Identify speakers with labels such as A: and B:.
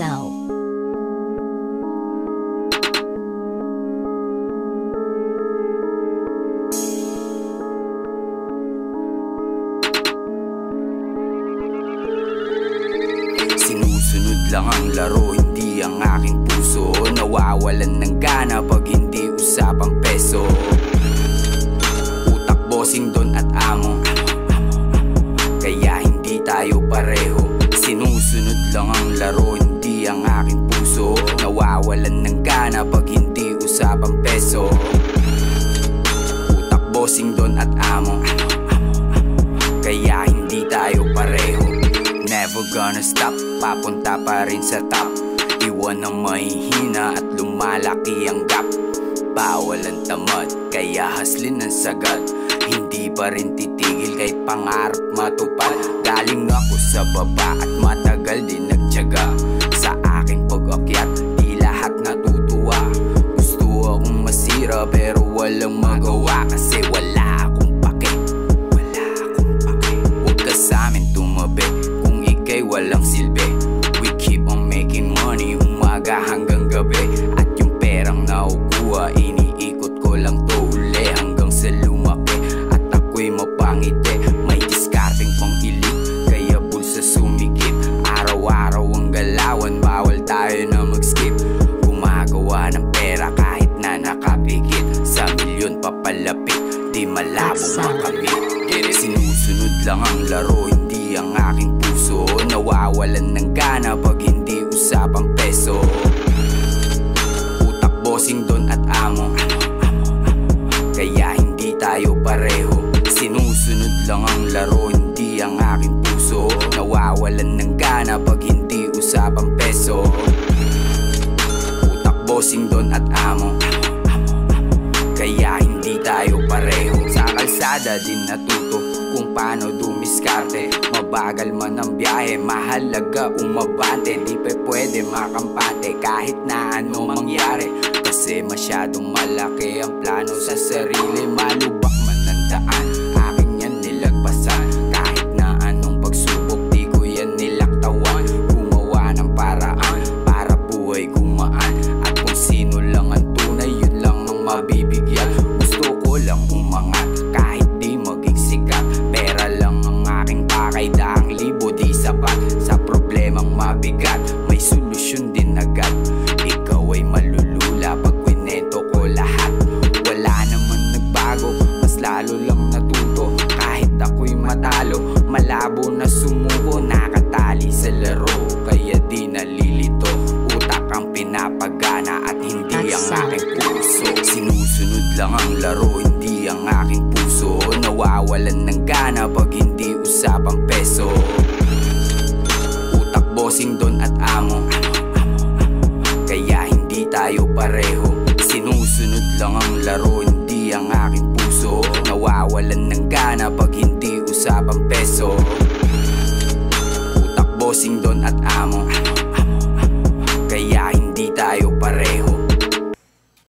A: XL.
B: Sinusunod lang ang laro, hindi ang aking puso. Nawawalan ng gana pag hindi usapang peso. Utak, bossing, don at amo, kaya hindi tayo pareho. Sinusunod lang ang laro, hindi ang aking puso. Nawawalan ng gana pag hindi usapang peso. Utak, bossing, don at amo, kaya hindi tayo pareho. Never gonna stop, papunta pa rin sa top. Iwan ang mahihina at lumalaki ang gap. Bawal ang tamad, kaya haslin ang sagad. Hindi pa rin titigil kahit pangarap matupad. Galing ako sa baba at matagal din nagtiyaga. Sa aking pag-akyat, di lahat natutuwa. Gusto akong masira pero walang magawa. Kasi wala akong pake, huwag ka sa amin tumabi kung ika'y walang silbi. We keep on making money, umaga hanggang gabi. At yung perang nakukuha, iniikot ko lang to uli hanggang sa lumaki. At ako'y mapangiti, may discarding pang ilig, kaya bulsa sumikip. Araw-araw ang galawan, bawal tayo na mag-skip. Gumagawa ng pera kahit na nakapikit. Sa milyon papalapit, di malabo makamit. Sinusunod lang ang laro, hindi ang aking puso. Nawawalan ng gana pag hindi usapang peso. Utak, bossing, don at amo, kaya hindi tayo pareho. Sinusunod lang ang laro, hindi ang aking puso. Nawawalan ng gana pag hindi usapang peso. Utak, bossing, don at amo, kaya hindi tayo pareho. Sa kalsada din natuto kung paano dumiskarte. Mabagal man ang biyahe, mahalaga umabante. Di pa pwede makampante kahit na ano mangyari. Kasi masyadong malaki ang plano sa sarili. Malubak man ang daan, akin yan nilagpasan. Kahit na anong pagsubok, di ko yan nilaktawan. Gumawa ng paraan para buhay gumaan. At kung sino lang ang tunay, yun lang ang mabibigyan. Gusto ko lang umangat kahit di maging sikat. Pera lang ang aking pakay, daang libo di sapat. Sa problemang mabigat, may solusyon din agad. Ikaw ay malulula pag kwento ko lahat. Wala naman nagbago, mas lalo lang natuto. Kahit ako'y matalo, malabo na sumuko. Nakatali sa laro, kaya di nalilito. Utak ang pinapagana at hindi ang aking puso. Sinusunod lang ang laro, hindi ang aking puso. Nawawalan ng gana pag hindi usapang peso. Utak, bossing, don at amo, kaya hindi tayo pareho. Sinusunod lang ang laro, hindi ang aking puso. Nawawalan ng gana pag hindi usapang peso. Utak, bossing, don at amo,